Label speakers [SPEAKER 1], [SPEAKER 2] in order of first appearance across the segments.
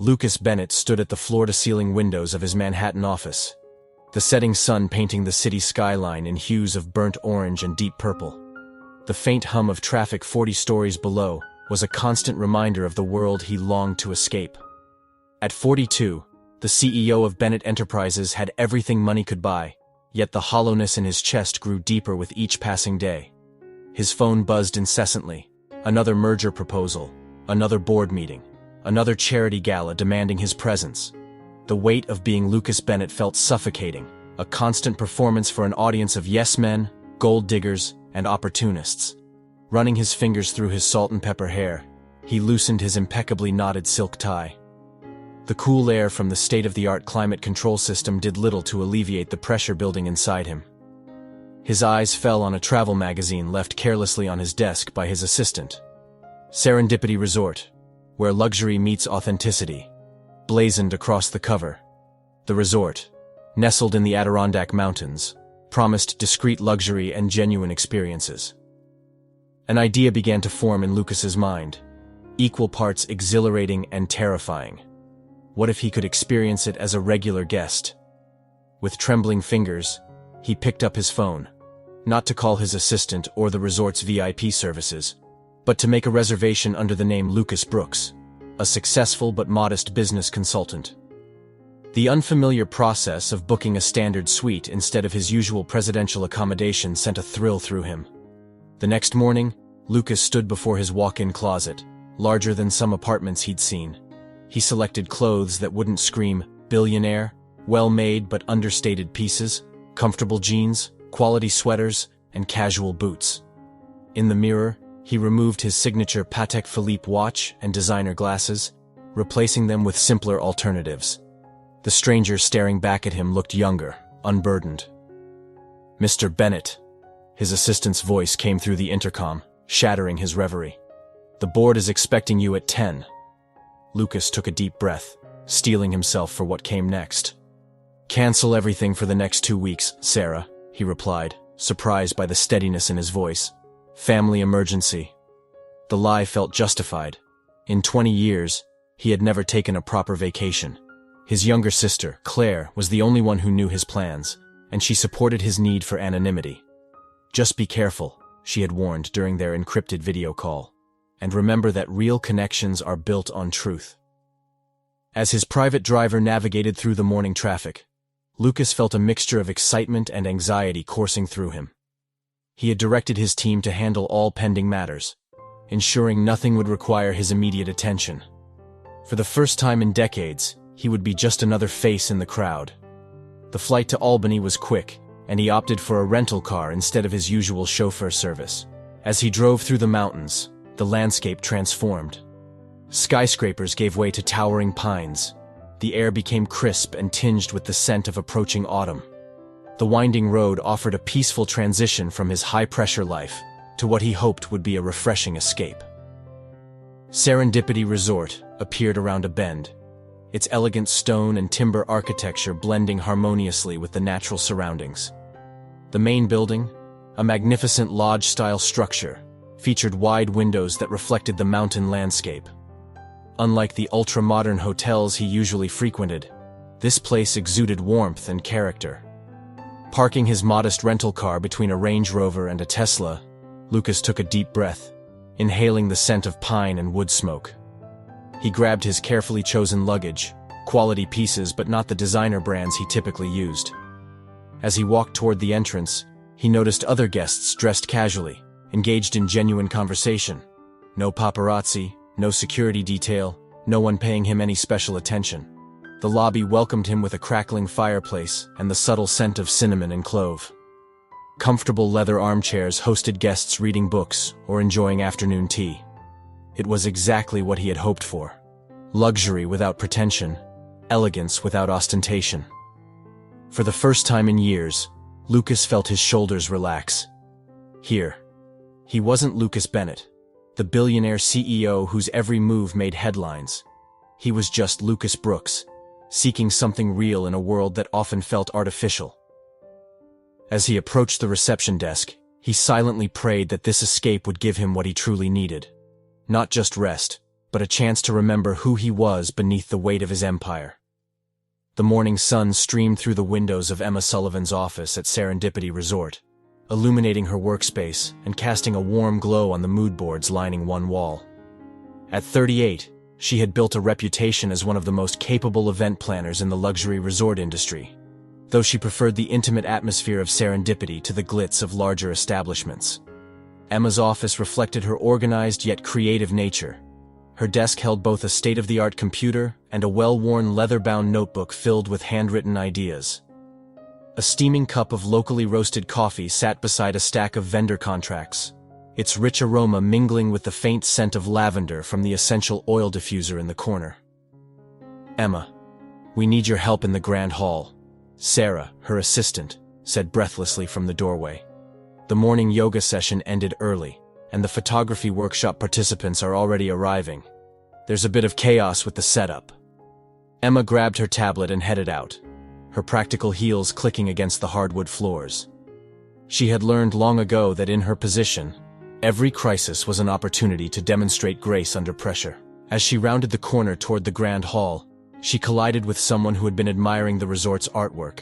[SPEAKER 1] Lucas Bennett stood at the floor-to-ceiling windows of his Manhattan office, the setting sun painting the city skyline in hues of burnt orange and deep purple. The faint hum of traffic 40 stories below was a constant reminder of the world he longed to escape. At 42, the CEO of Bennett Enterprises had everything money could buy, yet the hollowness in his chest grew deeper with each passing day. His phone buzzed incessantly. Another merger proposal, another board meeting, another charity gala demanding his presence. The weight of being Lucas Bennett felt suffocating, a constant performance for an audience of yes-men, gold diggers, and opportunists. Running his fingers through his salt and pepper hair, he loosened his impeccably knotted silk tie. The cool air from the state-of-the-art climate control system did little to alleviate the pressure building inside him. His eyes fell on a travel magazine left carelessly on his desk by his assistant. Serendipity Resort, where luxury meets authenticity, blazoned across the cover. The resort, nestled in the Adirondack Mountains, promised discreet luxury and genuine experiences. An idea began to form in Lucas's mind, equal parts exhilarating and terrifying. What if he could experience it as a regular guest? With trembling fingers, he picked up his phone, not to call his assistant or the resort's VIP services, but to make a reservation under the name Lucas Brooks, a successful but modest business consultant. The unfamiliar process of booking a standard suite instead of his usual presidential accommodation sent a thrill through him. The next morning, Lucas stood before his walk-in closet, larger than some apartments he'd seen. He selected clothes that wouldn't scream billionaire, well-made but understated pieces, comfortable jeans, quality sweaters, and casual boots. In the mirror, he removed his signature Patek Philippe watch and designer glasses, replacing them with simpler alternatives. The stranger staring back at him looked younger, unburdened. "Mr. Bennett," his assistant's voice came through the intercom, shattering his reverie. "The board is expecting you at 10. Lucas took a deep breath, steeling himself for what came next. "Cancel everything for the next 2 weeks, Sarah," he replied, surprised by the steadiness in his voice. "Family emergency." The lie felt justified. In 20 years, he had never taken a proper vacation. His younger sister, Claire, was the only one who knew his plans, and she supported his need for anonymity. "Just be careful," she had warned during their encrypted video call. "And remember that real connections are built on truth." As his private driver navigated through the morning traffic, Lucas felt a mixture of excitement and anxiety coursing through him. He had directed his team to handle all pending matters, ensuring nothing would require his immediate attention. For the first time in decades, he would be just another face in the crowd. The flight to Albany was quick, and he opted for a rental car instead of his usual chauffeur service. As he drove through the mountains, the landscape transformed. Skyscrapers gave way to towering pines. The air became crisp and tinged with the scent of approaching autumn. The winding road offered a peaceful transition from his high-pressure life to what he hoped would be a refreshing escape. Serendipity Resort appeared around a bend, its elegant stone and timber architecture blending harmoniously with the natural surroundings. The main building, a magnificent lodge-style structure, featured wide windows that reflected the mountain landscape. Unlike the ultra-modern hotels he usually frequented, this place exuded warmth and character. Parking his modest rental car between a Range Rover and a Tesla, Lucas took a deep breath, inhaling the scent of pine and wood smoke. He grabbed his carefully chosen luggage, quality pieces but not the designer brands he typically used. As he walked toward the entrance, he noticed other guests dressed casually, engaged in genuine conversation. No paparazzi, no security detail, no one paying him any special attention. The lobby welcomed him with a crackling fireplace and the subtle scent of cinnamon and clove. Comfortable leather armchairs hosted guests reading books or enjoying afternoon tea. It was exactly what he had hoped for. Luxury without pretension, elegance without ostentation. For the first time in years, Lucas felt his shoulders relax. Here, he wasn't Lucas Bennett, the billionaire CEO whose every move made headlines. He was just Lucas Brooks, seeking something real in a world that often felt artificial. As he approached the reception desk, he silently prayed that this escape would give him what he truly needed. Not just rest, but a chance to remember who he was beneath the weight of his empire. The morning sun streamed through the windows of Emma Sullivan's office at Serendipity Resort, illuminating her workspace and casting a warm glow on the mood boards lining one wall. At 38, she had built a reputation as one of the most capable event planners in the luxury resort industry, though she preferred the intimate atmosphere of Serendipity to the glitz of larger establishments. Emma's office reflected her organized yet creative nature. Her desk held both a state-of-the-art computer and a well-worn leather-bound notebook filled with handwritten ideas. A steaming cup of locally roasted coffee sat beside a stack of vendor contracts, its rich aroma mingling with the faint scent of lavender from the essential oil diffuser in the corner. "Emma, we need your help in the Grand Hall," Sarah, her assistant, said breathlessly from the doorway. The morning yoga session ended early, and the photography workshop participants are already arriving. There's a bit of chaos with the setup. Emma grabbed her tablet and headed out, her practical heels clicking against the hardwood floors. She had learned long ago that in her position, every crisis was an opportunity to demonstrate grace under pressure. As she rounded the corner toward the Grand Hall, she collided with someone who had been admiring the resort's artwork,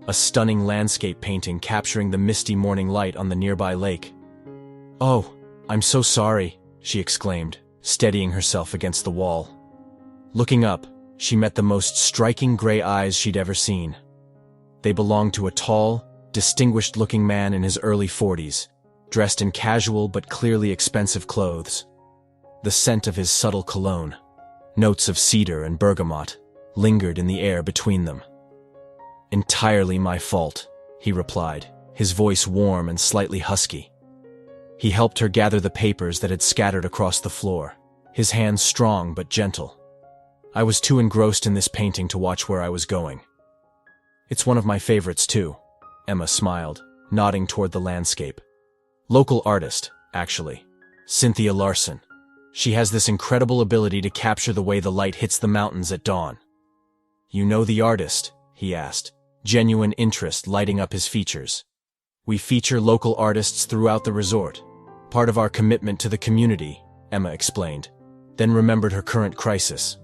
[SPEAKER 1] a stunning landscape painting capturing the misty morning light on the nearby lake. "Oh, I'm so sorry," she exclaimed, steadying herself against the wall. Looking up, she met the most striking gray eyes she'd ever seen. They belonged to a tall, distinguished-looking man in his early 40s, dressed in casual but clearly expensive clothes. The scent of his subtle cologne, notes of cedar and bergamot, lingered in the air between them. "Entirely my fault," he replied, his voice warm and slightly husky. He helped her gather the papers that had scattered across the floor, his hands strong but gentle. "I was too engrossed in this painting to watch where I was going." "It's one of my favorites too," Emma smiled, nodding toward the landscape. "Local artist, actually. Cynthia Larson. She has this incredible ability to capture the way the light hits the mountains at dawn." "You know the artist?" he asked, genuine interest lighting up his features. "We feature local artists throughout the resort. Part of our commitment to the community," Emma explained, then remembered her current crisis.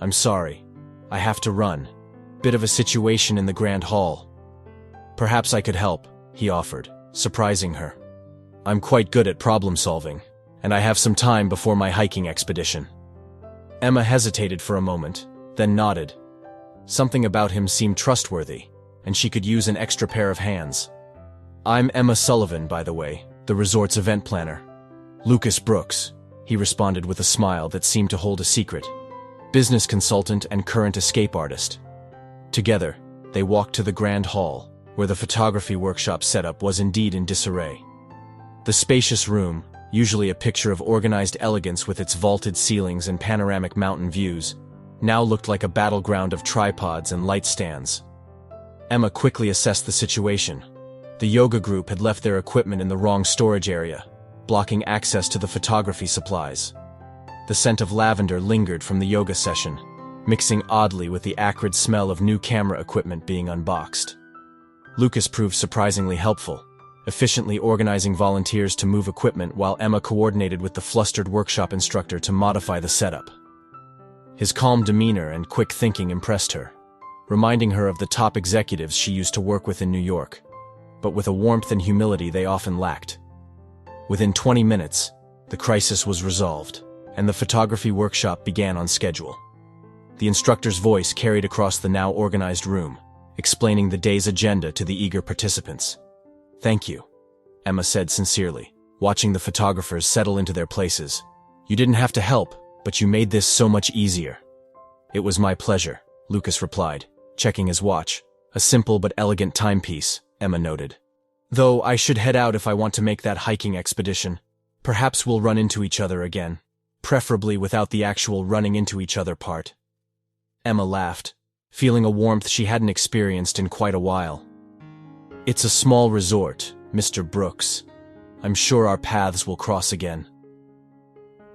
[SPEAKER 1] "I'm sorry. I have to run. Bit of a situation in the Grand Hall." "Perhaps I could help," he offered, surprising her. "I'm quite good at problem solving, and I have some time before my hiking expedition." Emma hesitated for a moment, then nodded. Something about him seemed trustworthy, and she could use an extra pair of hands. "I'm Emma Sullivan, by the way, the resort's event planner." "Lucas Brooks," he responded with a smile that seemed to hold a secret. "Business consultant and current escape artist." Together, they walked to the Grand Hall, where the photography workshop setup was indeed in disarray. The spacious room, usually a picture of organized elegance with its vaulted ceilings and panoramic mountain views, now looked like a battleground of tripods and light stands. Emma quickly assessed the situation. The yoga group had left their equipment in the wrong storage area, blocking access to the photography supplies. The scent of lavender lingered from the yoga session, mixing oddly with the acrid smell of new camera equipment being unboxed. Lucas proved surprisingly helpful, efficiently organizing volunteers to move equipment while Emma coordinated with the flustered workshop instructor to modify the setup. His calm demeanor and quick thinking impressed her, reminding her of the top executives she used to work with in New York, but with a warmth and humility they often lacked. Within 20 minutes, the crisis was resolved, and the photography workshop began on schedule. The instructor's voice carried across the now organized room, explaining the day's agenda to the eager participants. "Thank you," Emma said sincerely, watching the photographers settle into their places. "You didn't have to help, but you made this so much easier." "It was my pleasure," Lucas replied, checking his watch. "A simple but elegant timepiece," Emma noted. "Though I should head out if I want to make that hiking expedition. Perhaps we'll run into each other again, preferably without the actual running into each other part." Emma laughed, feeling a warmth she hadn't experienced in quite a while. "It's a small resort, Mr. Brooks. I'm sure our paths will cross again."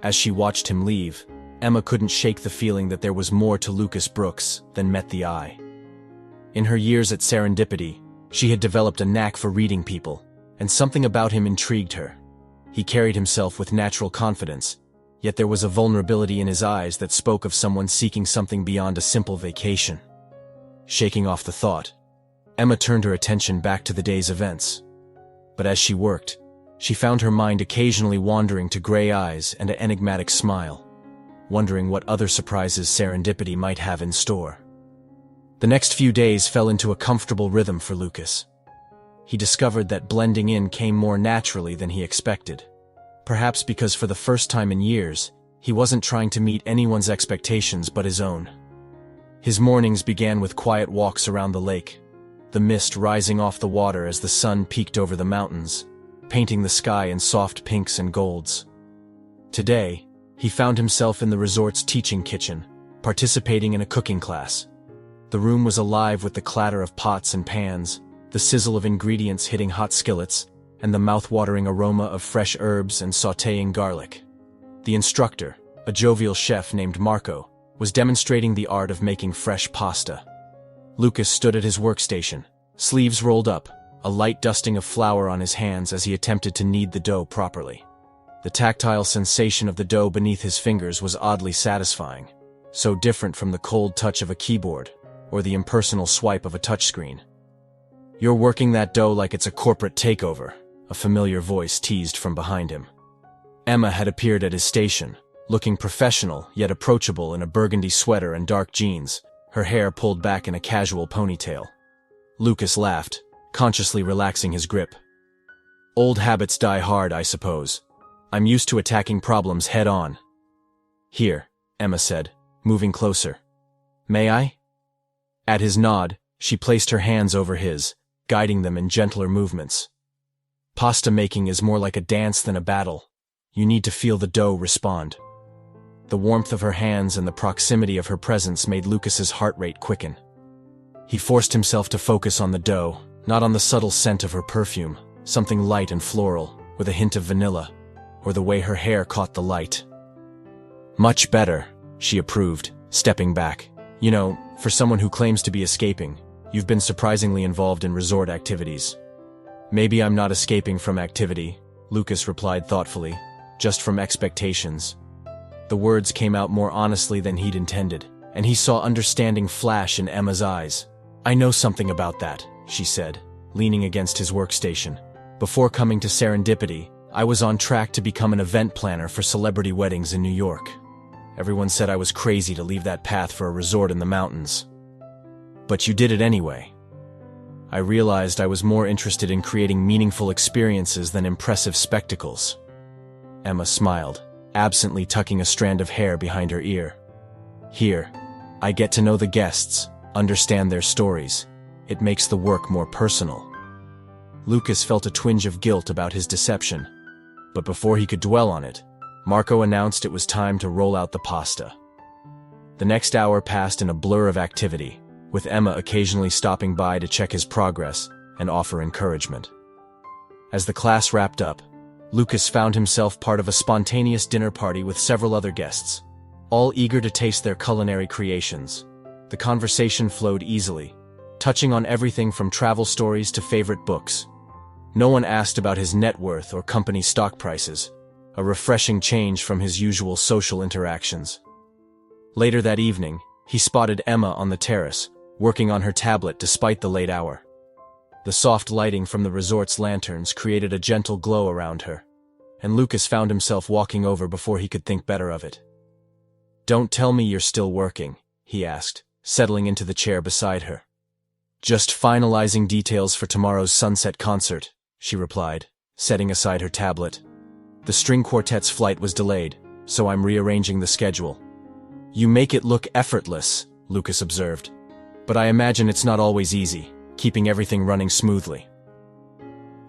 [SPEAKER 1] As she watched him leave, Emma couldn't shake the feeling that there was more to Lucas Brooks than met the eye. In her years at Serendipity, she had developed a knack for reading people, and something about him intrigued her. He carried himself with natural confidence, yet there was a vulnerability in his eyes that spoke of someone seeking something beyond a simple vacation. Shaking off the thought, Emma turned her attention back to the day's events. But as she worked, she found her mind occasionally wandering to gray eyes and an enigmatic smile, wondering what other surprises serendipity might have in store. The next few days fell into a comfortable rhythm for Lucas. He discovered that blending in came more naturally than he expected. Perhaps because for the first time in years, he wasn't trying to meet anyone's expectations but his own. His mornings began with quiet walks around the lake, the mist rising off the water as the sun peeked over the mountains, painting the sky in soft pinks and golds. Today, he found himself in the resort's teaching kitchen, participating in a cooking class. The room was alive with the clatter of pots and pans, the sizzle of ingredients hitting hot skillets, and the mouth-watering aroma of fresh herbs and sautéing garlic. The instructor, a jovial chef named Marco, was demonstrating the art of making fresh pasta. Lucas stood at his workstation, sleeves rolled up, a light dusting of flour on his hands as he attempted to knead the dough properly. The tactile sensation of the dough beneath his fingers was oddly satisfying, so different from the cold touch of a keyboard or the impersonal swipe of a touchscreen. "You're working that dough like it's a corporate takeover," a familiar voice teased from behind him. Emma had appeared at his station, looking professional yet approachable in a burgundy sweater and dark jeans, her hair pulled back in a casual ponytail. Lucas laughed, consciously relaxing his grip. "Old habits die hard, I suppose. I'm used to attacking problems head-on." "Here," Emma said, moving closer. "May I?" At his nod, she placed her hands over his, guiding them in gentler movements. Pasta making is more like a dance than a battle. You need to feel the dough respond. The warmth of her hands and the proximity of her presence made Lucas's heart rate quicken. He forced himself to focus on the dough, not on the subtle scent of her perfume, something light and floral, with a hint of vanilla, or the way her hair caught the light. "Much better," she approved, stepping back. "You know, for someone who claims to be escaping, you've been surprisingly involved in resort activities." "Maybe I'm not escaping from activity," Lucas replied thoughtfully, "just from expectations." The words came out more honestly than he'd intended, and he saw understanding flash in Emma's eyes. "I know something about that," she said, leaning against his workstation. "Before coming to Serendipity, I was on track to become an event planner for celebrity weddings in New York. Everyone said I was crazy to leave that path for a resort in the mountains. But you did it anyway." I realized I was more interested in creating meaningful experiences than impressive spectacles. Emma smiled, absently tucking a strand of hair behind her ear. "Here, I get to know the guests, understand their stories. It makes the work more personal." Lucas felt a twinge of guilt about his deception, but before he could dwell on it, Marco announced it was time to roll out the pasta. The next hour passed in a blur of activity, with Emma occasionally stopping by to check his progress and offer encouragement. As the class wrapped up, Lucas found himself part of a spontaneous dinner party with several other guests, all eager to taste their culinary creations. The conversation flowed easily, touching on everything from travel stories to favorite books. No one asked about his net worth or company stock prices, a refreshing change from his usual social interactions. Later that evening, he spotted Emma on the terrace, working on her tablet despite the late hour. The soft lighting from the resort's lanterns created a gentle glow around her, and Lucas found himself walking over before he could think better of it. "Don't tell me you're still working," he asked, settling into the chair beside her. "Just finalizing details for tomorrow's sunset concert," she replied, setting aside her tablet. "The string quartet's flight was delayed, so I'm rearranging the schedule." "You make it look effortless," Lucas observed. "But I imagine it's not always easy, keeping everything running smoothly."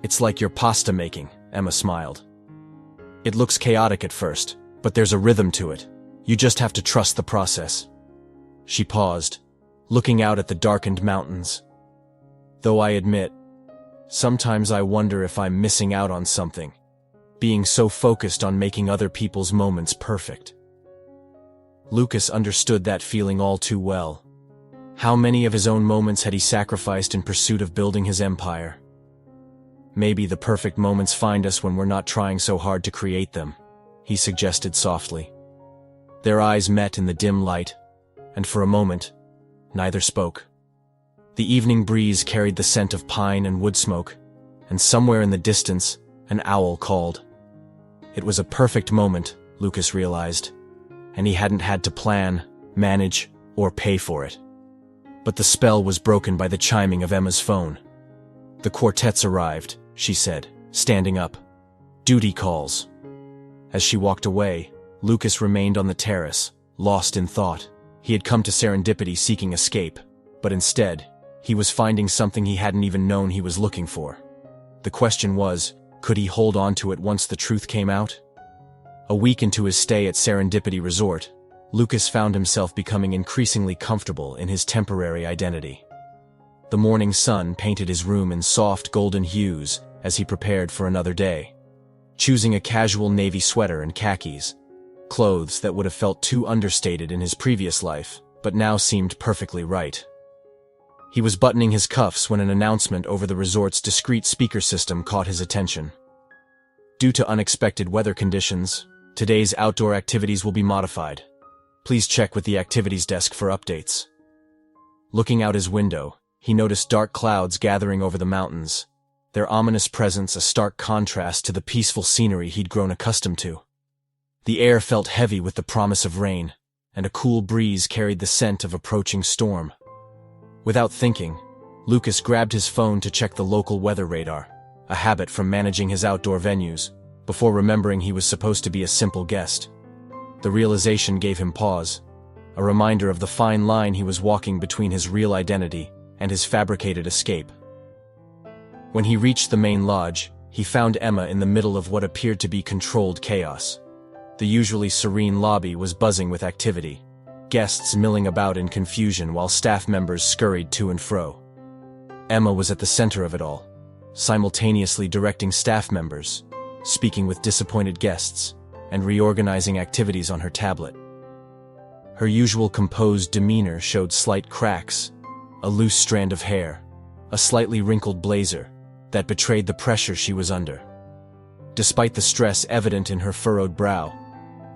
[SPEAKER 1] "It's like your pasta making," Emma smiled. "It looks chaotic at first, but there's a rhythm to it. You just have to trust the process." She paused, looking out at the darkened mountains. "Though I admit, sometimes I wonder if I'm missing out on something, being so focused on making other people's moments perfect." Lucas understood that feeling all too well. How many of his own moments had he sacrificed in pursuit of building his empire? Maybe the perfect moments find us when we're not trying so hard to create them, he suggested softly. Their eyes met in the dim light, and for a moment, neither spoke. The evening breeze carried the scent of pine and wood smoke, and somewhere in the distance, an owl called. It was a perfect moment, Lucas realized, and he hadn't had to plan, manage, or pay for it. But the spell was broken by the chiming of Emma's phone. The quartet's arrived, she said, standing up. Duty calls. As she walked away, Lucas remained on the terrace, lost in thought. He had come to Serendipity seeking escape, but instead, he was finding something he hadn't even known he was looking for. The question was, could he hold on to it once the truth came out? A week into his stay at Serendipity Resort, Lucas found himself becoming increasingly comfortable in his temporary identity. The morning sun painted his room in soft golden hues as he prepared for another day, choosing a casual navy sweater and khakis, clothes that would have felt too understated in his previous life, but now seemed perfectly right. He was buttoning his cuffs when an announcement over the resort's discreet speaker system caught his attention. Due to unexpected weather conditions, today's outdoor activities will be modified. Please check with the activities desk for updates. Looking out his window, he noticed dark clouds gathering over the mountains, their ominous presence a stark contrast to the peaceful scenery he'd grown accustomed to. The air felt heavy with the promise of rain, and a cool breeze carried the scent of approaching storm. Without thinking, Lucas grabbed his phone to check the local weather radar, a habit from managing his outdoor venues, before remembering he was supposed to be a simple guest. The realization gave him pause, a reminder of the fine line he was walking between his real identity and his fabricated escape. When he reached the main lodge, he found Emma in the middle of what appeared to be controlled chaos. The usually serene lobby was buzzing with activity, guests milling about in confusion while staff members scurried to and fro. Emma was at the center of it all, simultaneously directing staff members, speaking with disappointed guests, and reorganizing activities on her tablet. Her usual composed demeanor showed slight cracks, a loose strand of hair, a slightly wrinkled blazer that betrayed the pressure she was under. Despite the stress evident in her furrowed brow,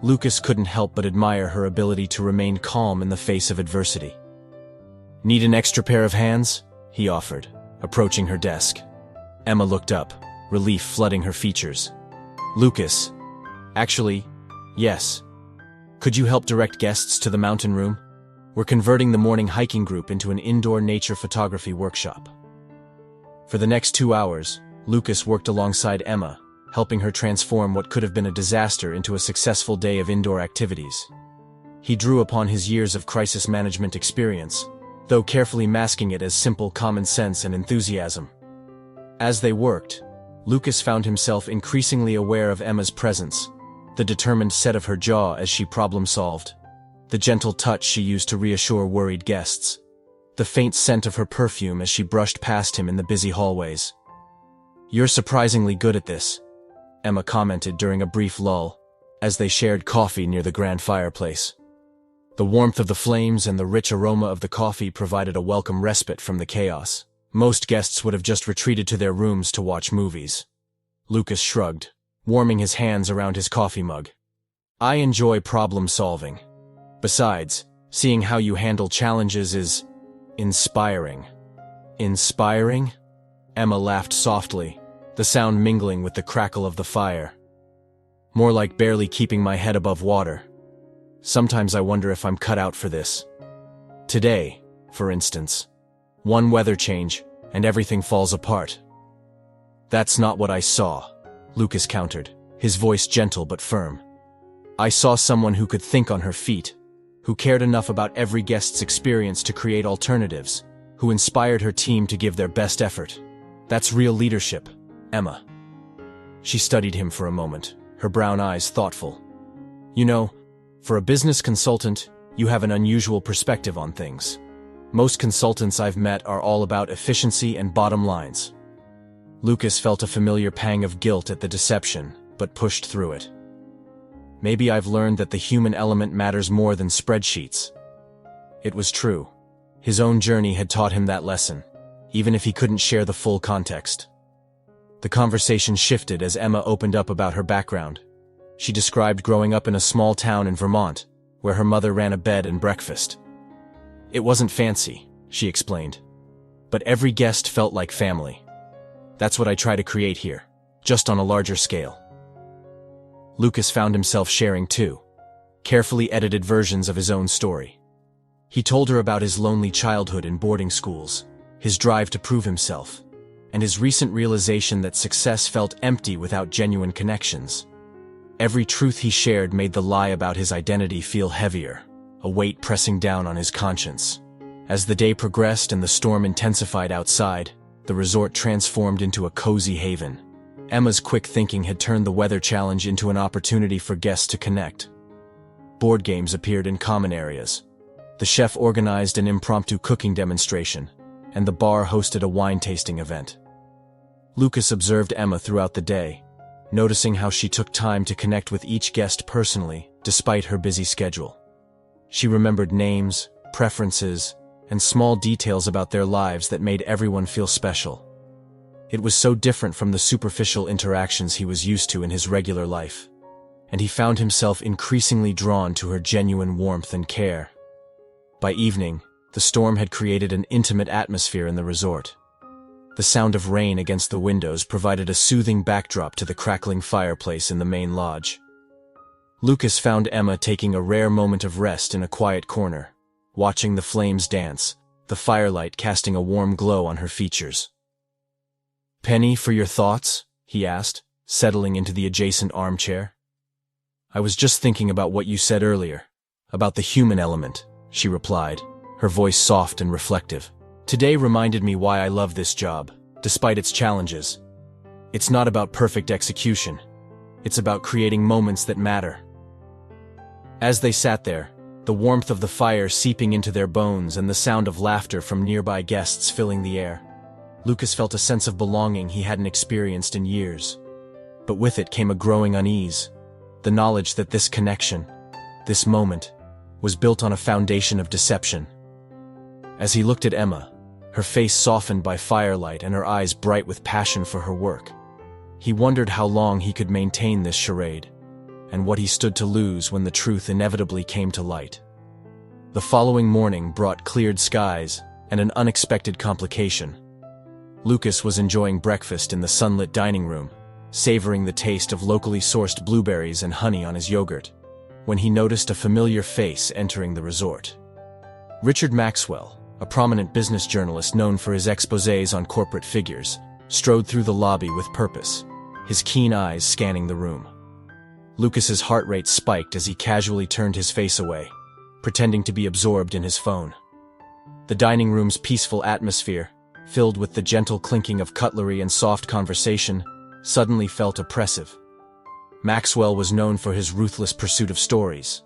[SPEAKER 1] Lucas couldn't help but admire her ability to remain calm in the face of adversity. "Need an extra pair of hands?" he offered, approaching her desk. Emma looked up, relief flooding her features. "Lucas, actually, yes. Could you help direct guests to the mountain room? We're converting the morning hiking group into an indoor nature photography workshop." For the next 2 hours, Lucas worked alongside Emma, helping her transform what could have been a disaster into a successful day of indoor activities. He drew upon his years of crisis management experience, though carefully masking it as simple common sense and enthusiasm. As they worked, Lucas found himself increasingly aware of Emma's presence, the determined set of her jaw as she problem-solved, the gentle touch she used to reassure worried guests, the faint scent of her perfume as she brushed past him in the busy hallways. "You're surprisingly good at this," Emma commented during a brief lull, as they shared coffee near the grand fireplace. The warmth of the flames and the rich aroma of the coffee provided a welcome respite from the chaos. Most guests would have just retreated to their rooms to watch movies. Lucas shrugged, warming his hands around his coffee mug. "I enjoy problem-solving. Besides, seeing how you handle challenges is inspiring." "Inspiring?" Emma laughed softly, the sound mingling with the crackle of the fire. "More like barely keeping my head above water. Sometimes I wonder if I'm cut out for this. Today, for instance. One weather change, and everything falls apart." "That's not what I saw," Lucas countered, his voice gentle but firm. "I saw someone who could think on her feet, who cared enough about every guest's experience to create alternatives, who inspired her team to give their best effort. That's real leadership, Emma." She studied him for a moment, her brown eyes thoughtful. "You know, for a business consultant, you have an unusual perspective on things. Most consultants I've met are all about efficiency and bottom lines." Lucas felt a familiar pang of guilt at the deception, but pushed through it. "Maybe I've learned that the human element matters more than spreadsheets." It was true. His own journey had taught him that lesson, even if he couldn't share the full context. The conversation shifted as Emma opened up about her background. She described growing up in a small town in Vermont, where her mother ran a bed and breakfast. It wasn't fancy, she explained, but every guest felt like family. That's what I try to create here, just on a larger scale. Lucas found himself sharing too, carefully edited versions of his own story. He told her about his lonely childhood in boarding schools, his drive to prove himself, and his recent realization that success felt empty without genuine connections. Every truth he shared made the lie about his identity feel heavier, a weight pressing down on his conscience. As the day progressed and the storm intensified outside, the resort transformed into a cozy haven. Emma's quick thinking had turned the weather challenge into an opportunity for guests to connect. Board games appeared in common areas. The chef organized an impromptu cooking demonstration, and the bar hosted a wine tasting event. Lucas observed Emma throughout the day, noticing how she took time to connect with each guest personally, despite her busy schedule. She remembered names, preferences, and small details about their lives that made everyone feel special. It was so different from the superficial interactions he was used to in his regular life, and he found himself increasingly drawn to her genuine warmth and care. By evening, the storm had created an intimate atmosphere in the resort. The sound of rain against the windows provided a soothing backdrop to the crackling fireplace in the main lodge. Lucas found Emma taking a rare moment of rest in a quiet corner, watching the flames dance, the firelight casting a warm glow on her features. "Penny, for your thoughts?" he asked, settling into the adjacent armchair. "I was just thinking about what you said earlier, about the human element," she replied, her voice soft and reflective. "Today reminded me why I love this job, despite its challenges. It's not about perfect execution. It's about creating moments that matter." As they sat there, the warmth of the fire seeping into their bones and the sound of laughter from nearby guests filling the air, Lucas felt a sense of belonging he hadn't experienced in years. But with it came a growing unease, the knowledge that this connection, this moment, was built on a foundation of deception. As he looked at Emma, her face softened by firelight and her eyes bright with passion for her work, he wondered how long he could maintain this charade, and what he stood to lose when the truth inevitably came to light. The following morning brought cleared skies and an unexpected complication. Lucas was enjoying breakfast in the sunlit dining room, savoring the taste of locally sourced blueberries and honey on his yogurt, when he noticed a familiar face entering the resort. Richard Maxwell, a prominent business journalist known for his exposés on corporate figures, strode through the lobby with purpose, his keen eyes scanning the room. Lucas's heart rate spiked as he casually turned his face away, pretending to be absorbed in his phone. The dining room's peaceful atmosphere, filled with the gentle clinking of cutlery and soft conversation, suddenly felt oppressive. Maxwell was known for his ruthless pursuit of stories,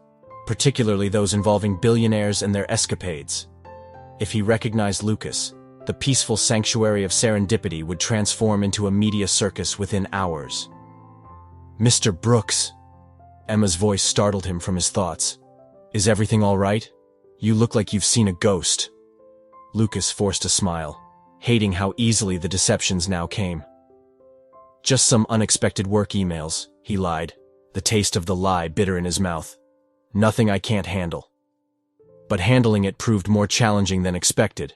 [SPEAKER 1] particularly those involving billionaires and their escapades. If he recognized Lucas, the peaceful sanctuary of serendipity would transform into a media circus within hours. "Mr. Brooks," Emma's voice startled him from his thoughts. "Is everything all right? You look like you've seen a ghost." Lucas forced a smile, hating how easily the deceptions now came. "Just some unexpected work emails," he lied, the taste of the lie bitter in his mouth. "Nothing I can't handle." But handling it proved more challenging than expected.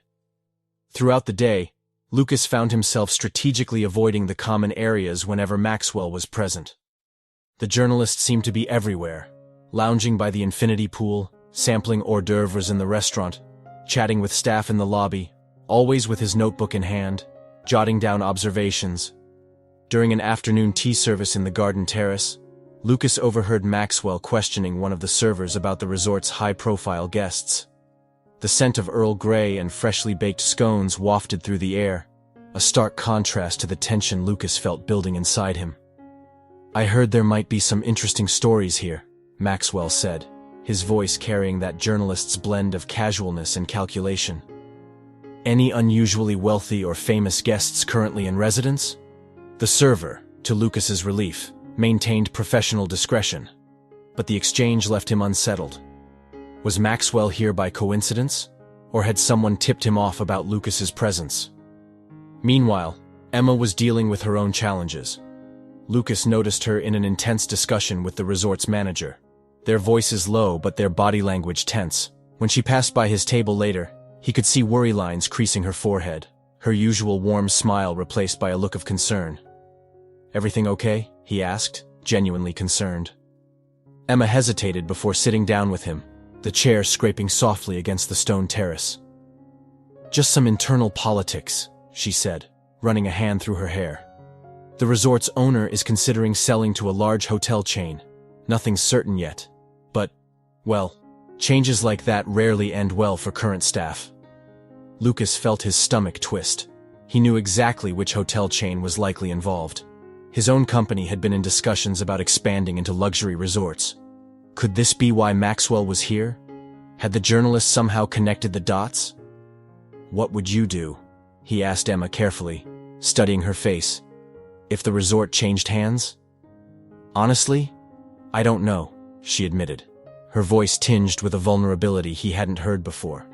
[SPEAKER 1] Throughout the day, Lucas found himself strategically avoiding the common areas whenever Maxwell was present. The journalist seemed to be everywhere, lounging by the infinity pool, sampling hors d'oeuvres in the restaurant, chatting with staff in the lobby, always with his notebook in hand, jotting down observations. During an afternoon tea service in the garden terrace, Lucas overheard Maxwell questioning one of the servers about the resort's high-profile guests. The scent of Earl Grey and freshly baked scones wafted through the air, a stark contrast to the tension Lucas felt building inside him. "I heard there might be some interesting stories here," Maxwell said, his voice carrying that journalist's blend of casualness and calculation. "Any unusually wealthy or famous guests currently in residence?" The server, to Lucas's relief, maintained professional discretion, but the exchange left him unsettled. Was Maxwell here by coincidence, or had someone tipped him off about Lucas's presence? Meanwhile, Emma was dealing with her own challenges. Lucas noticed her in an intense discussion with the resort's manager. Their voices low, but their body language tense. When she passed by his table later, he could see worry lines creasing her forehead, her usual warm smile replaced by a look of concern. "Everything okay?" he asked, genuinely concerned. Emma hesitated before sitting down with him, the chair scraping softly against the stone terrace. "Just some internal politics," she said, running a hand through her hair. "The resort's owner is considering selling to a large hotel chain. Nothing's certain yet. But, well, changes like that rarely end well for current staff." Lucas felt his stomach twist. He knew exactly which hotel chain was likely involved. His own company had been in discussions about expanding into luxury resorts. Could this be why Maxwell was here? Had the journalist somehow connected the dots? "What would you do?" he asked Emma carefully, studying her face. "If the resort changed hands?" "Honestly, I don't know," she admitted, her voice tinged with a vulnerability he hadn't heard before.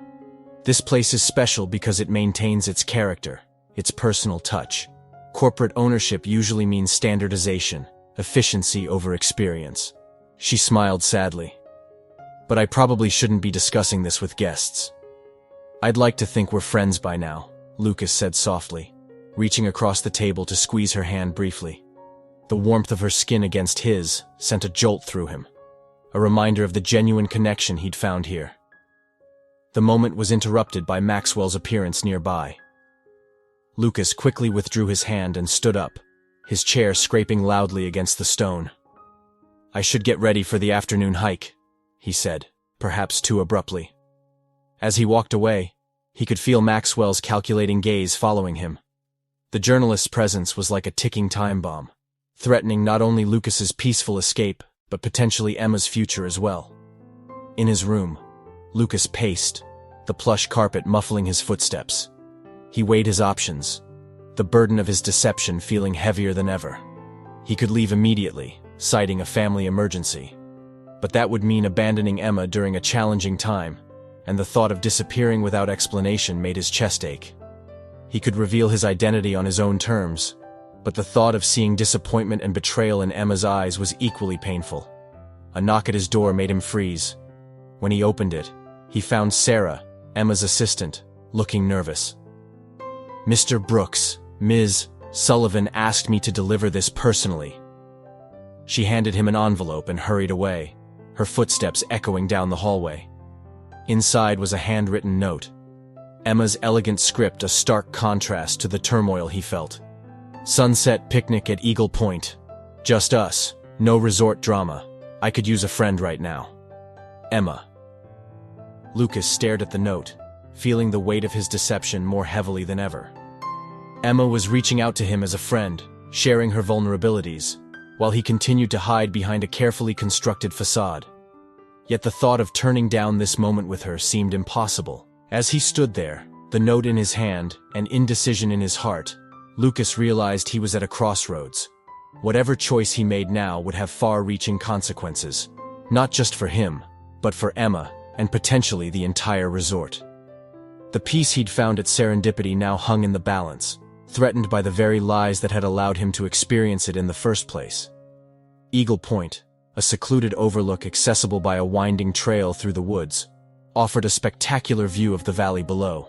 [SPEAKER 1] "This place is special because it maintains its character, its personal touch. Corporate ownership usually means standardization, efficiency over experience." She smiled sadly. "But I probably shouldn't be discussing this with guests." "I'd like to think we're friends by now," Lucas said softly, reaching across the table to squeeze her hand briefly. The warmth of her skin against his sent a jolt through him, a reminder of the genuine connection he'd found here. The moment was interrupted by Maxwell's appearance nearby. Lucas quickly withdrew his hand and stood up, his chair scraping loudly against the stone. "I should get ready for the afternoon hike," he said, perhaps too abruptly. As he walked away, he could feel Maxwell's calculating gaze following him. The journalist's presence was like a ticking time bomb, threatening not only Lucas's peaceful escape, but potentially Emma's future as well. In his room, Lucas paced, the plush carpet muffling his footsteps. He weighed his options, the burden of his deception feeling heavier than ever. He could leave immediately, citing a family emergency. But that would mean abandoning Emma during a challenging time, and the thought of disappearing without explanation made his chest ache. He could reveal his identity on his own terms, but the thought of seeing disappointment and betrayal in Emma's eyes was equally painful. A knock at his door made him freeze. When he opened it, he found Sarah, Emma's assistant, looking nervous. "Mr. Brooks, Ms. Sullivan asked me to deliver this personally." She handed him an envelope and hurried away, her footsteps echoing down the hallway. Inside was a handwritten note, Emma's elegant script a stark contrast to the turmoil he felt. "Sunset picnic at Eagle Point. Just us, no resort drama. I could use a friend right now. Emma." Lucas stared at the note, feeling the weight of his deception more heavily than ever. Emma was reaching out to him as a friend, sharing her vulnerabilities, while he continued to hide behind a carefully constructed facade. Yet the thought of turning down this moment with her seemed impossible. As he stood there, the note in his hand and indecision in his heart, Lucas realized he was at a crossroads. Whatever choice he made now would have far-reaching consequences, not just for him, but for Emma and potentially the entire resort. The peace he'd found at Serendipity now hung in the balance, threatened by the very lies that had allowed him to experience it in the first place. Eagle Point, a secluded overlook accessible by a winding trail through the woods, offered a spectacular view of the valley below.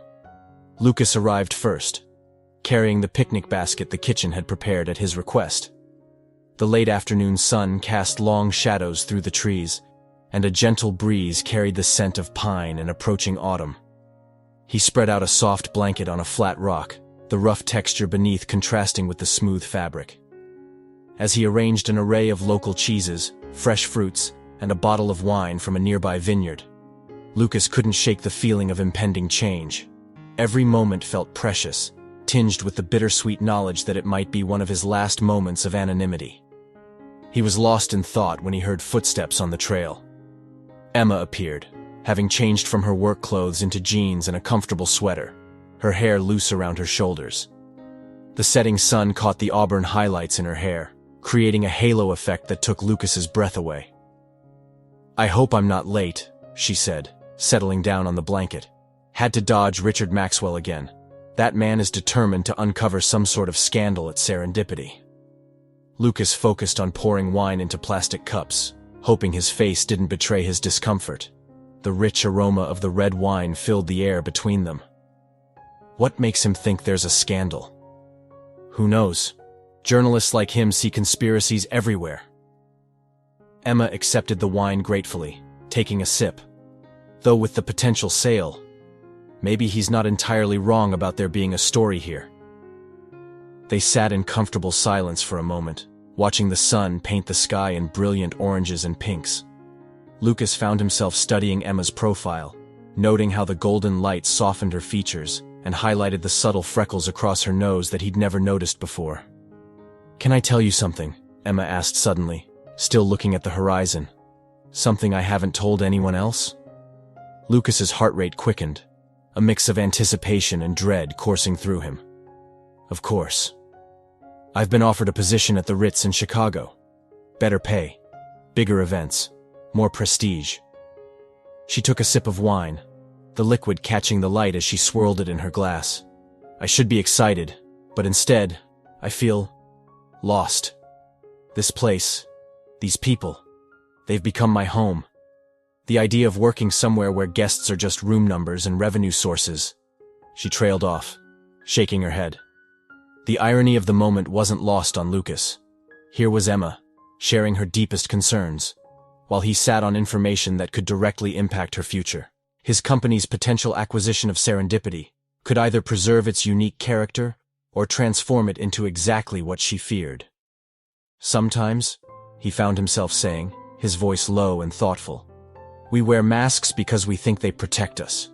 [SPEAKER 1] Lucas arrived first, carrying the picnic basket the kitchen had prepared at his request. The late afternoon sun cast long shadows through the trees, and a gentle breeze carried the scent of pine and approaching autumn. He spread out a soft blanket on a flat rock, the rough texture beneath contrasting with the smooth fabric. As he arranged an array of local cheeses, fresh fruits, and a bottle of wine from a nearby vineyard, Lucas couldn't shake the feeling of impending change. Every moment felt precious, tinged with the bittersweet knowledge that it might be one of his last moments of anonymity. He was lost in thought when he heard footsteps on the trail. Emma appeared, having changed from her work clothes into jeans and a comfortable sweater, her hair loose around her shoulders. The setting sun caught the auburn highlights in her hair, creating a halo effect that took Lucas's breath away. "I hope I'm not late," she said, settling down on the blanket. "Had to dodge Richard Maxwell again. That man is determined to uncover some sort of scandal at Serendipity." Lucas focused on pouring wine into plastic cups, hoping his face didn't betray his discomfort. The rich aroma of the red wine filled the air between them. What makes him think there's a scandal? Who knows? Journalists like him see conspiracies everywhere. Emma accepted the wine gratefully, taking a sip. Though with the potential sale, maybe he's not entirely wrong about there being a story here. They sat in comfortable silence for a moment, watching the sun paint the sky in brilliant oranges and pinks. Lucas found himself studying Emma's profile, noting how the golden light softened her features and highlighted the subtle freckles across her nose that he'd never noticed before. "Can I tell you something?" Emma asked suddenly, still looking at the horizon. "Something I haven't told anyone else?" Lucas's heart rate quickened, a mix of anticipation and dread coursing through him. "Of course. I've been offered a position at the Ritz in Chicago. Better pay, bigger events, more prestige." She took a sip of wine, the liquid catching the light as she swirled it in her glass. "I should be excited, but instead, I feel lost. This place, these people, they've become my home. The idea of working somewhere where guests are just room numbers and revenue sources." She trailed off, shaking her head. The irony of the moment wasn't lost on Lucas. Here was Emma, sharing her deepest concerns, while he sat on information that could directly impact her future. His company's potential acquisition of Serendipity could either preserve its unique character or transform it into exactly what she feared. "Sometimes," he found himself saying, his voice low and thoughtful, "we wear masks because we think they protect us.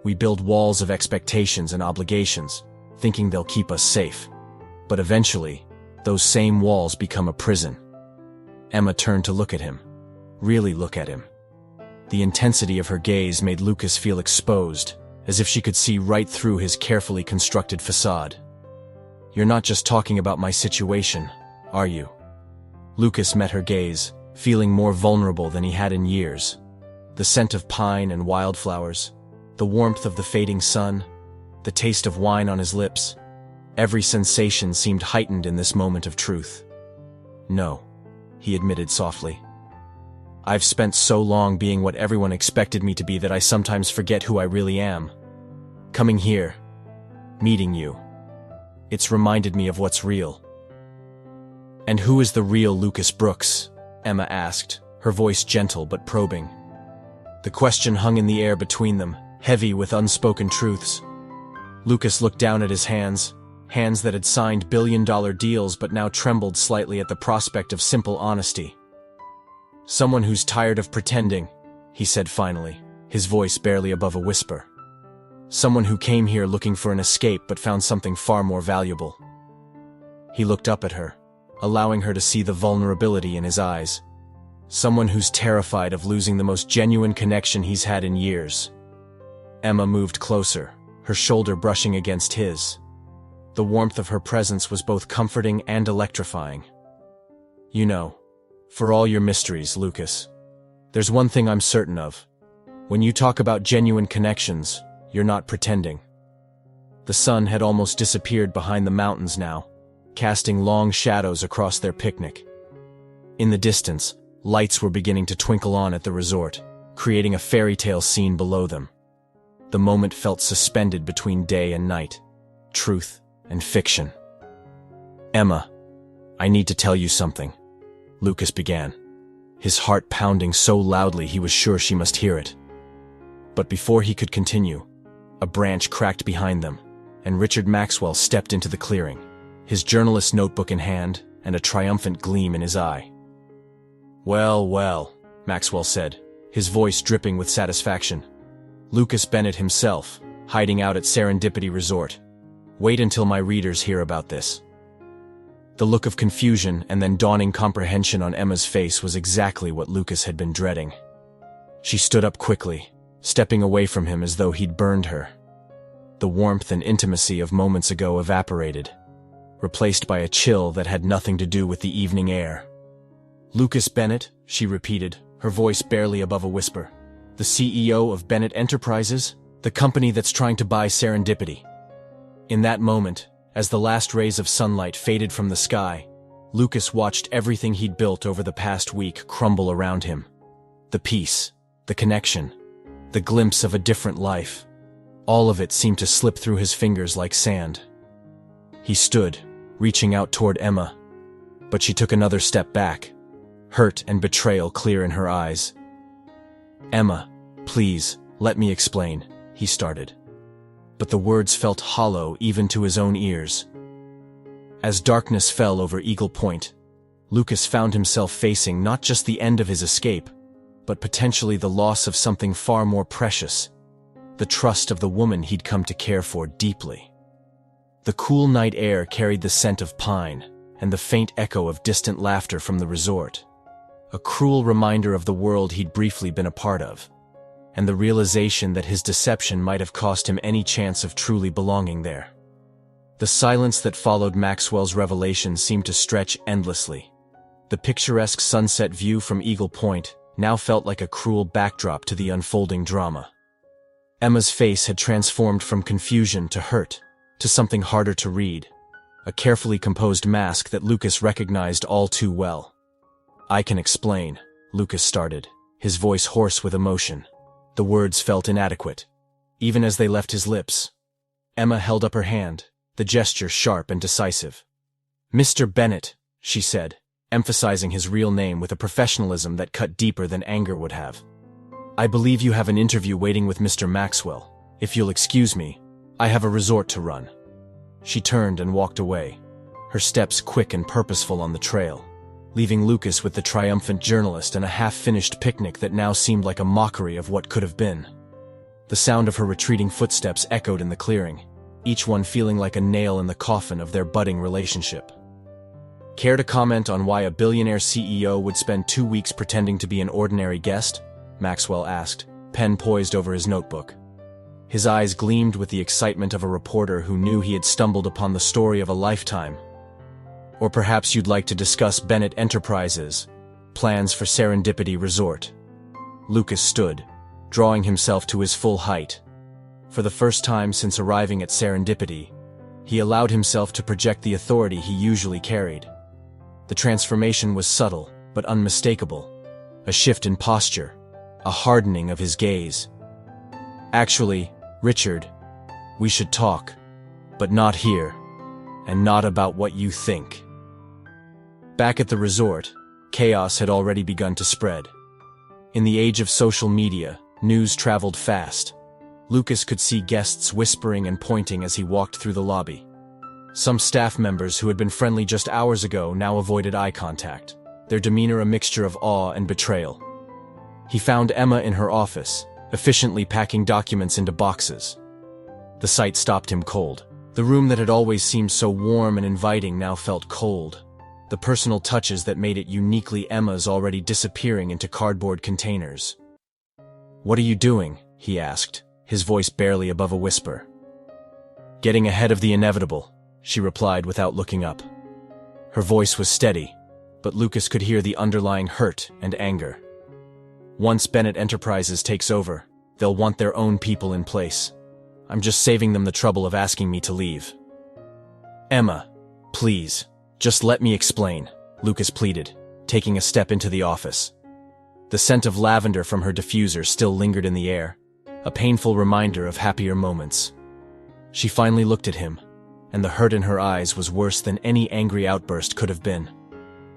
[SPEAKER 1] We build walls of expectations and obligations, thinking they'll keep us safe. But eventually, those same walls become a prison." Emma turned to look at him. Really look at him. The intensity of her gaze made Lucas feel exposed, as if she could see right through his carefully constructed facade. "You're not just talking about my situation, are you?" Lucas met her gaze, feeling more vulnerable than he had in years. The scent of pine and wildflowers, the warmth of the fading sun, the taste of wine on his lips. Every sensation seemed heightened in this moment of truth. "No," he admitted softly. "I've spent so long being what everyone expected me to be that I sometimes forget who I really am. Coming here, meeting you, it's reminded me of what's real." "And who is the real Lucas Brooks?" Emma asked, her voice gentle but probing. The question hung in the air between them, heavy with unspoken truths. Lucas looked down at his hands that had signed billion-dollar deals but now trembled slightly at the prospect of simple honesty. "Someone who's tired of pretending," he said finally, his voice barely above a whisper. "Someone who came here looking for an escape but found something far more valuable." He looked up at her, allowing her to see the vulnerability in his eyes. "Someone who's terrified of losing the most genuine connection he's had in years." Emma moved closer, her shoulder brushing against his. The warmth of her presence was both comforting and electrifying. "You know, for all your mysteries, Lucas, there's one thing I'm certain of. When you talk about genuine connections, you're not pretending." The sun had almost disappeared behind the mountains now, casting long shadows across their picnic. In the distance, lights were beginning to twinkle on at the resort, creating a fairy tale scene below them. The moment felt suspended between day and night, truth and fiction. "Emma, I need to tell you something," Lucas began, his heart pounding so loudly he was sure she must hear it. But before he could continue, a branch cracked behind them, and Richard Maxwell stepped into the clearing, his journalist's notebook in hand and a triumphant gleam in his eye. "Well, well," Maxwell said, his voice dripping with satisfaction. "Lucas Bennett himself, hiding out at Serendipity Resort. Wait until my readers hear about this." The look of confusion and then dawning comprehension on Emma's face was exactly what Lucas had been dreading. She stood up quickly, stepping away from him as though he'd burned her. The warmth and intimacy of moments ago evaporated, replaced by a chill that had nothing to do with the evening air. "Lucas Bennett," she repeated, her voice barely above a whisper. "The CEO of Bennett Enterprises, the company that's trying to buy Serendipity." In that moment, as the last rays of sunlight faded from the sky, Lucas watched everything he'd built over the past week crumble around him. The peace, the connection, the glimpse of a different life. All of it seemed to slip through his fingers like sand. He stood, reaching out toward Emma, but she took another step back, hurt and betrayal clear in her eyes. "Emma, please, let me explain," he started. But the words felt hollow even to his own ears. As darkness fell over Eagle Point, Lucas found himself facing not just the end of his escape, but potentially the loss of something far more precious, the trust of the woman he'd come to care for deeply. The cool night air carried the scent of pine and the faint echo of distant laughter from the resort, a cruel reminder of the world he'd briefly been a part of, and the realization that his deception might have cost him any chance of truly belonging there. The silence that followed Maxwell's revelation seemed to stretch endlessly. The picturesque sunset view from Eagle Point now felt like a cruel backdrop to the unfolding drama. Emma's face had transformed from confusion to hurt, to something harder to read, a carefully composed mask that Lucas recognized all too well. "I can explain," Lucas started, his voice hoarse with emotion. The words felt inadequate, even as they left his lips. Emma held up her hand, the gesture sharp and decisive. "Mr. Bennett," she said, emphasizing his real name with a professionalism that cut deeper than anger would have. "I believe you have an interview waiting with Mr. Maxwell. If you'll excuse me, I have a resort to run." She turned and walked away, her steps quick and purposeful on the trail, leaving Lucas with the triumphant journalist and a half-finished picnic that now seemed like a mockery of what could have been. The sound of her retreating footsteps echoed in the clearing, each one feeling like a nail in the coffin of their budding relationship. "Care to comment on why a billionaire CEO would spend 2 weeks pretending to be an ordinary guest?" Maxwell asked, pen poised over his notebook. His eyes gleamed with the excitement of a reporter who knew he had stumbled upon the story of a lifetime. "Or perhaps you'd like to discuss Bennett Enterprises' plans for Serendipity Resort." Lucas stood, drawing himself to his full height. For the first time since arriving at Serendipity, he allowed himself to project the authority he usually carried. The transformation was subtle, but unmistakable. A shift in posture, a hardening of his gaze. "Actually, Richard, we should talk, but not here, and not about what you think." Back at the resort, chaos had already begun to spread. In the age of social media, news traveled fast. Lucas could see guests whispering and pointing as he walked through the lobby. Some staff members who had been friendly just hours ago now avoided eye contact, their demeanor a mixture of awe and betrayal. He found Emma in her office, efficiently packing documents into boxes. The sight stopped him cold. The room that had always seemed so warm and inviting now felt cold. The personal touches that made it uniquely Emma's already disappearing into cardboard containers. "What are you doing?" he asked, his voice barely above a whisper. "Getting ahead of the inevitable," she replied without looking up. Her voice was steady, but Lucas could hear the underlying hurt and anger. "Once Bennett Enterprises takes over, they'll want their own people in place. I'm just saving them the trouble of asking me to leave." "Emma, please, just let me explain," Lucas pleaded, taking a step into the office. The scent of lavender from her diffuser still lingered in the air, a painful reminder of happier moments. She finally looked at him, and the hurt in her eyes was worse than any angry outburst could have been.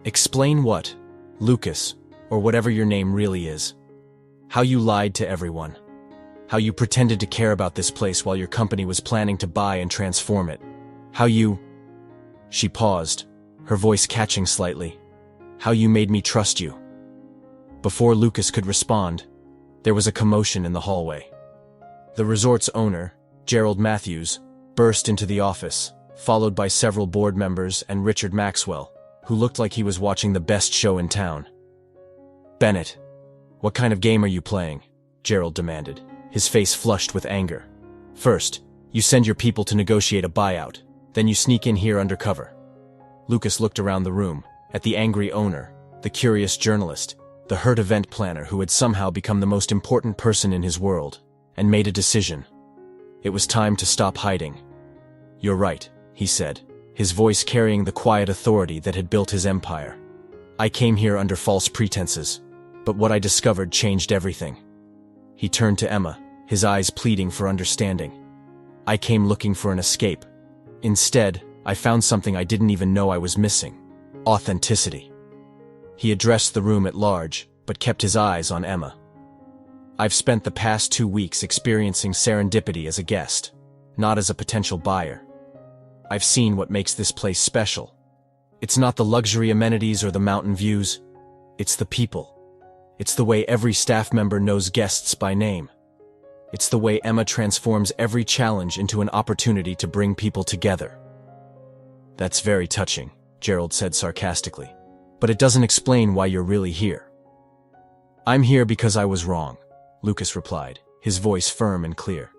[SPEAKER 1] "Explain what, Lucas, or whatever your name really is. How you lied to everyone. How you pretended to care about this place while your company was planning to buy and transform it. How you—" She paused, her voice catching slightly. "How you made me trust you." Before Lucas could respond, there was a commotion in the hallway. The resort's owner, Gerald Matthews, burst into the office, followed by several board members and Richard Maxwell, who looked like he was watching the best show in town. "Bennett, what kind of game are you playing?" Gerald demanded, his face flushed with anger. "First, you send your people to negotiate a buyout, then you sneak in here undercover." Lucas looked around the room, at the angry owner, the curious journalist, the hurt event planner who had somehow become the most important person in his world, and made a decision. It was time to stop hiding. "You're right," he said, his voice carrying the quiet authority that had built his empire. "I came here under false pretenses, but what I discovered changed everything." He turned to Emma, his eyes pleading for understanding. "I came looking for an escape. Instead, I found something I didn't even know I was missing: authenticity." He addressed the room at large, but kept his eyes on Emma. "I've spent the past 2 weeks experiencing serendipity as a guest, not as a potential buyer. I've seen what makes this place special. It's not the luxury amenities or the mountain views. It's the people. It's the way every staff member knows guests by name. It's the way Emma transforms every challenge into an opportunity to bring people together." "That's very touching," Gerald said sarcastically. "But it doesn't explain why you're really here." "I'm here because I was wrong," Lucas replied, his voice firm and clear.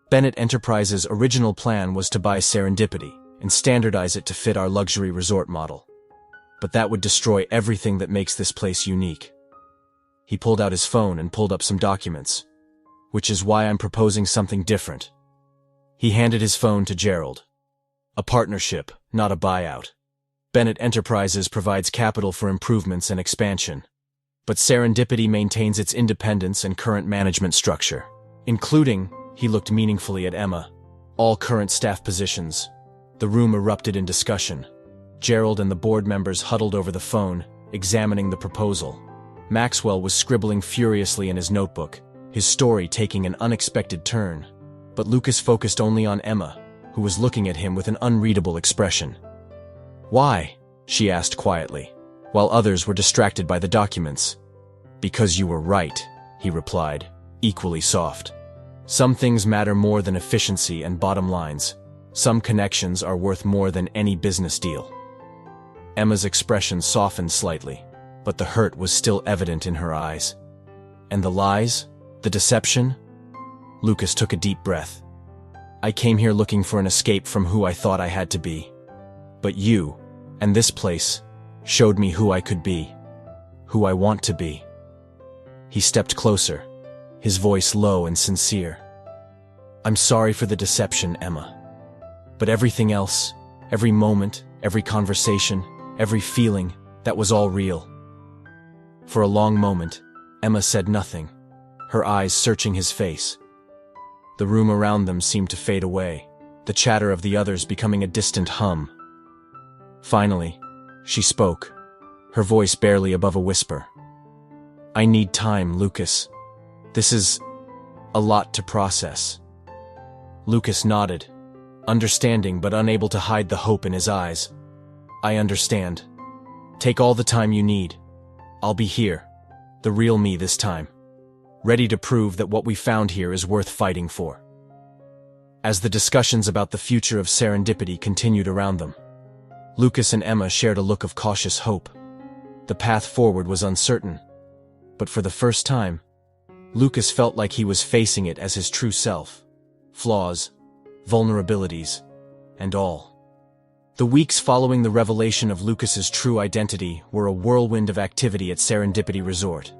[SPEAKER 1] "Bennett Enterprises' original plan was to buy Serendipity and standardize it to fit our luxury resort model. But that would destroy everything that makes this place unique." He pulled out his phone and pulled up some documents. "Which is why I'm proposing something different." He handed his phone to Gerald. "A partnership, not a buyout. Bennett Enterprises provides capital for improvements and expansion, but Serendipity maintains its independence and current management structure, including," he looked meaningfully at Emma, "all current staff positions." The room erupted in discussion. Gerald and the board members huddled over the phone, examining the proposal. Maxwell was scribbling furiously in his notebook, his story taking an unexpected turn. But Lucas focused only on Emma, who was looking at him with an unreadable expression. "Why?" she asked quietly, while others were distracted by the documents. "Because you were right," he replied, equally soft. "Some things matter more than efficiency and bottom lines. Some connections are worth more than any business deal." Emma's expression softened slightly, but the hurt was still evident in her eyes. "And the lies? The deception?" Lucas took a deep breath. "I came here looking for an escape from who I thought I had to be. But you, and this place, showed me who I could be, who I want to be." He stepped closer, his voice low and sincere. "I'm sorry for the deception, Emma. But everything else, every moment, every conversation, every feeling, that was all real." For a long moment, Emma said nothing, her eyes searching his face. The room around them seemed to fade away, the chatter of the others becoming a distant hum. Finally, she spoke, her voice barely above a whisper. "I need time, Lucas. This is a lot to process." Lucas nodded, understanding but unable to hide the hope in his eyes. "I understand. Take all the time you need. I'll be here, the real me this time, ready to prove that what we found here is worth fighting for." As the discussions about the future of Serendipity continued around them, Lucas and Emma shared a look of cautious hope. The path forward was uncertain, but for the first time, Lucas felt like he was facing it as his true self, flaws, vulnerabilities, and all. The weeks following the revelation of Lucas's true identity were a whirlwind of activity at Serendipity Resort.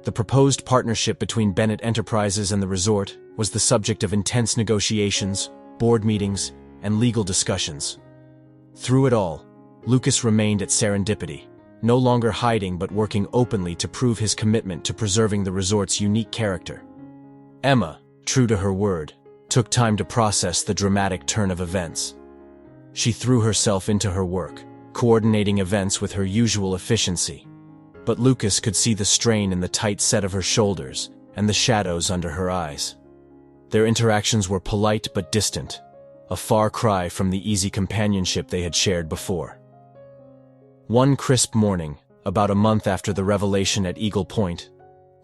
[SPEAKER 1] The proposed partnership between Bennett Enterprises and the resort was the subject of intense negotiations, board meetings, and legal discussions. Through it all, Lucas remained at Serendipity, no longer hiding but working openly to prove his commitment to preserving the resort's unique character. Emma, true to her word, took time to process the dramatic turn of events. She threw herself into her work, coordinating events with her usual efficiency. But Lucas could see the strain in the tight set of her shoulders and the shadows under her eyes. Their interactions were polite but distant, a far cry from the easy companionship they had shared before. One crisp morning, about a month after the revelation at Eagle Point,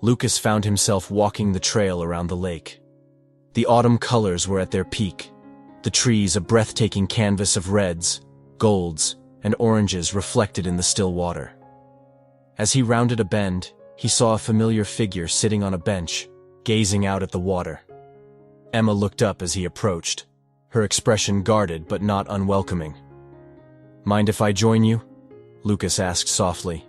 [SPEAKER 1] Lucas found himself walking the trail around the lake. The autumn colors were at their peak, the trees a breathtaking canvas of reds, golds, and oranges reflected in the still water. As he rounded a bend, he saw a familiar figure sitting on a bench, gazing out at the water. Emma looked up as he approached, her expression guarded but not unwelcoming. "Mind if I join you?" Lucas asked softly.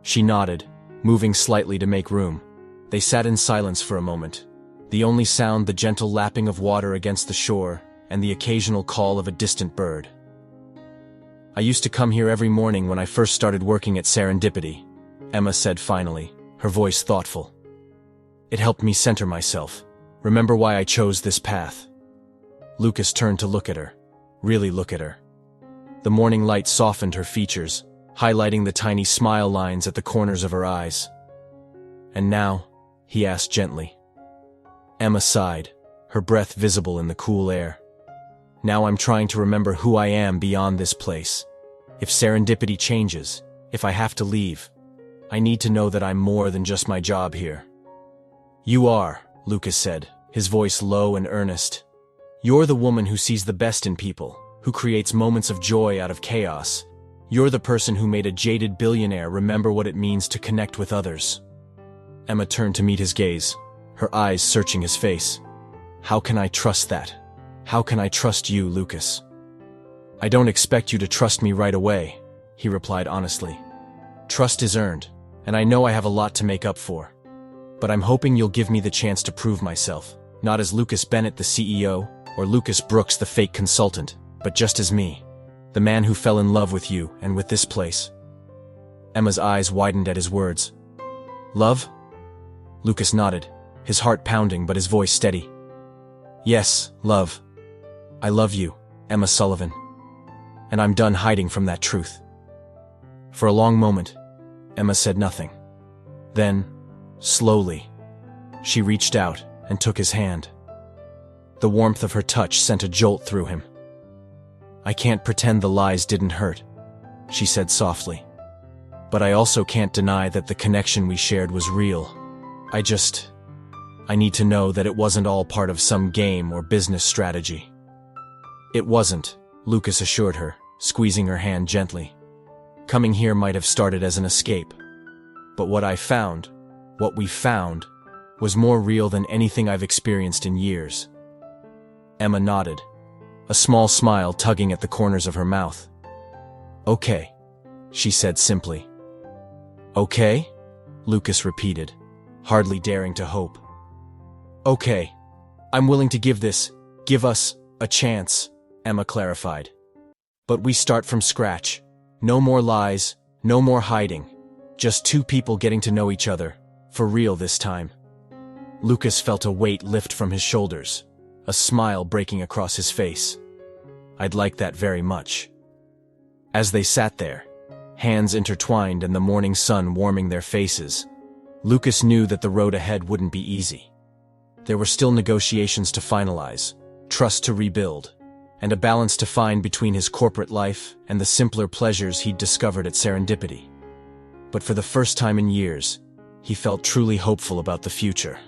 [SPEAKER 1] She nodded, moving slightly to make room. They sat in silence for a moment, the only sound the gentle lapping of water against the shore and the occasional call of a distant bird. I used to come here every morning when I first started working at Serendipity, Emma said finally, her voice thoughtful. It helped me center myself, remember why I chose this path. Lucas turned to look at her, really look at her. The morning light softened her features, highlighting the tiny smile lines at the corners of her eyes. And now? He asked gently. Emma sighed, her breath visible in the cool air. Now I'm trying to remember who I am beyond this place. If Serendipity changes, if I have to leave, I need to know that I'm more than just my job here. You are, Lucas said, his voice low and earnest. You're the woman who sees the best in people, who creates moments of joy out of chaos. You're the person who made a jaded billionaire remember what it means to connect with others. Emma turned to meet his gaze, her eyes searching his face. How can I trust that? How can I trust you, Lucas? I don't expect you to trust me right away, he replied honestly. Trust is earned, and I know I have a lot to make up for. But I'm hoping you'll give me the chance to prove myself, not as Lucas Bennett, the CEO, or Lucas Brooks, the fake consultant, but just as me, the man who fell in love with you and with this place. Emma's eyes widened at his words. Love? Lucas nodded, his heart pounding but his voice steady. Yes, love. I love you, Emma Sullivan. And I'm done hiding from that truth. For a long moment, Emma said nothing. Then, slowly, she reached out and took his hand. The warmth of her touch sent a jolt through him. I can't pretend the lies didn't hurt, she said softly. But I also can't deny that the connection we shared was real. I need to know that it wasn't all part of some game or business strategy. It wasn't, Lucas assured her, squeezing her hand gently. Coming here might have started as an escape. But what we found, was more real than anything I've experienced in years. Emma nodded, a small smile tugging at the corners of her mouth. Okay, she said simply. Okay? Lucas repeated, hardly daring to hope. Okay, I'm willing to give us, a chance, Emma clarified. But we start from scratch. No more lies, no more hiding. Just two people getting to know each other, for real this time. Lucas felt a weight lift from his shoulders, a smile breaking across his face. I'd like that very much. As they sat there, hands intertwined and the morning sun warming their faces, Lucas knew that the road ahead wouldn't be easy. There were still negotiations to finalize, trust to rebuild, and a balance to find between his corporate life and the simpler pleasures he'd discovered at Serendipity. But for the first time in years, he felt truly hopeful about the future.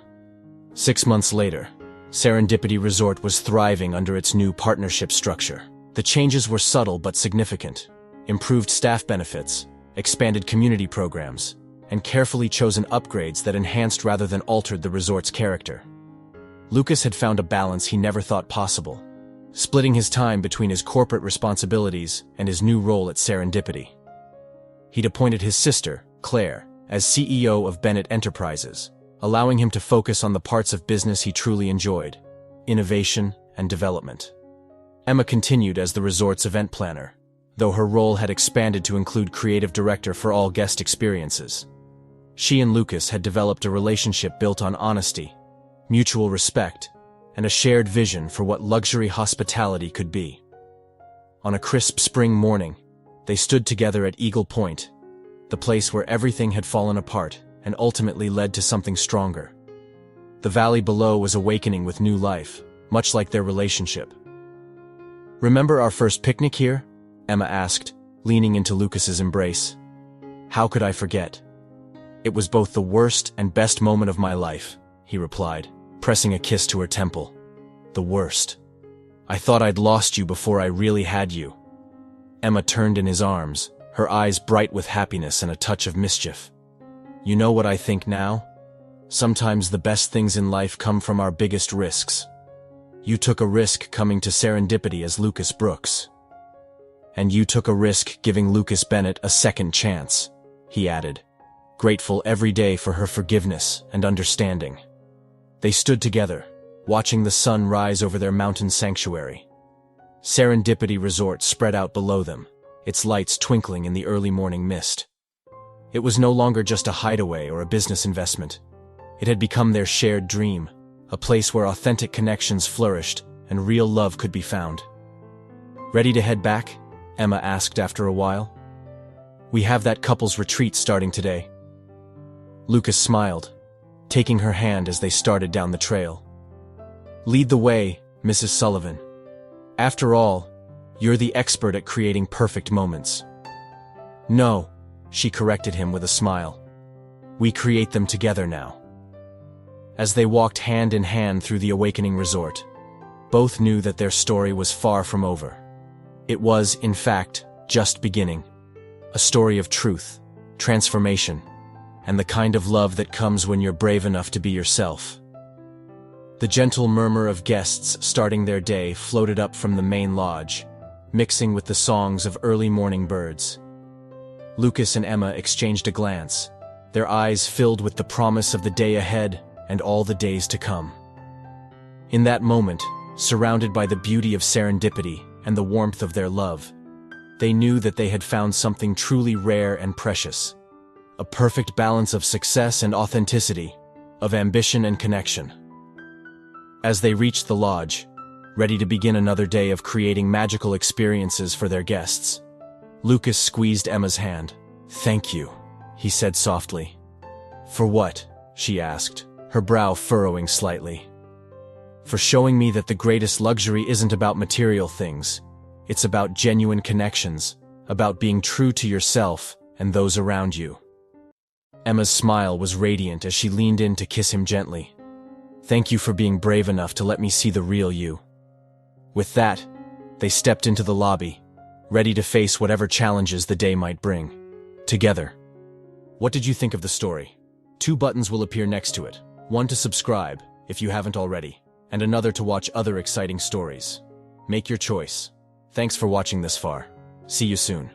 [SPEAKER 1] 6 months later, Serendipity Resort was thriving under its new partnership structure. The changes were subtle but significant. Improved staff benefits, expanded community programs, and carefully chosen upgrades that enhanced rather than altered the resort's character. Lucas had found a balance he never thought possible, splitting his time between his corporate responsibilities and his new role at Serendipity. He'd appointed his sister, Claire, as CEO of Bennett Enterprises, allowing him to focus on the parts of business he truly enjoyed, innovation and development. Emma continued as the resort's event planner, though her role had expanded to include creative director for all guest experiences. She and Lucas had developed a relationship built on honesty, mutual respect, and a shared vision for what luxury hospitality could be. On a crisp spring morning, they stood together at Eagle Point, the place where everything had fallen apart and ultimately led to something stronger. The valley below was awakening with new life, much like their relationship. Remember our first picnic here? Emma asked, leaning into Lucas's embrace. How could I forget? It was both the worst and best moment of my life, he replied, pressing a kiss to her temple. The worst. I thought I'd lost you before I really had you. Emma turned in his arms, her eyes bright with happiness and a touch of mischief. You know what I think now? Sometimes the best things in life come from our biggest risks. You took a risk coming to Serendipity as Lucas Brooks. And you took a risk giving Lucas Bennett a second chance, he added, grateful every day for her forgiveness and understanding. They stood together, watching the sun rise over their mountain sanctuary. Serendipity Resort spread out below them, its lights twinkling in the early morning mist. It was no longer just a hideaway or a business investment. It had become their shared dream, a place where authentic connections flourished and real love could be found. "Ready to head back?" Emma asked after a while. "We have that couple's retreat starting today." Lucas smiled, taking her hand as they started down the trail. "Lead the way, Mrs. Sullivan. After all, you're the expert at creating perfect moments." "No," she corrected him with a smile. "We create them together now." As they walked hand in hand through the awakening resort, both knew that their story was far from over. It was, in fact, just beginning. A story of truth, transformation, and the kind of love that comes when you're brave enough to be yourself. The gentle murmur of guests starting their day floated up from the main lodge, mixing with the songs of early morning birds. Lucas and Emma exchanged a glance, their eyes filled with the promise of the day ahead and all the days to come. In that moment, surrounded by the beauty of serendipity and the warmth of their love, they knew that they had found something truly rare and precious. A perfect balance of success and authenticity, of ambition and connection. As they reached the lodge, ready to begin another day of creating magical experiences for their guests, Lucas squeezed Emma's hand. "Thank you," he said softly. "For what?" she asked, her brow furrowing slightly. "For showing me that the greatest luxury isn't about material things. It's about genuine connections, about being true to yourself and those around you." Emma's smile was radiant as she leaned in to kiss him gently. "Thank you for being brave enough to let me see the real you." With that, they stepped into the lobby, ready to face whatever challenges the day might bring. Together. What did you think of the story? 2 buttons will appear next to it. One to subscribe, if you haven't already, and another to watch other exciting stories. Make your choice. Thanks for watching this far. See you soon.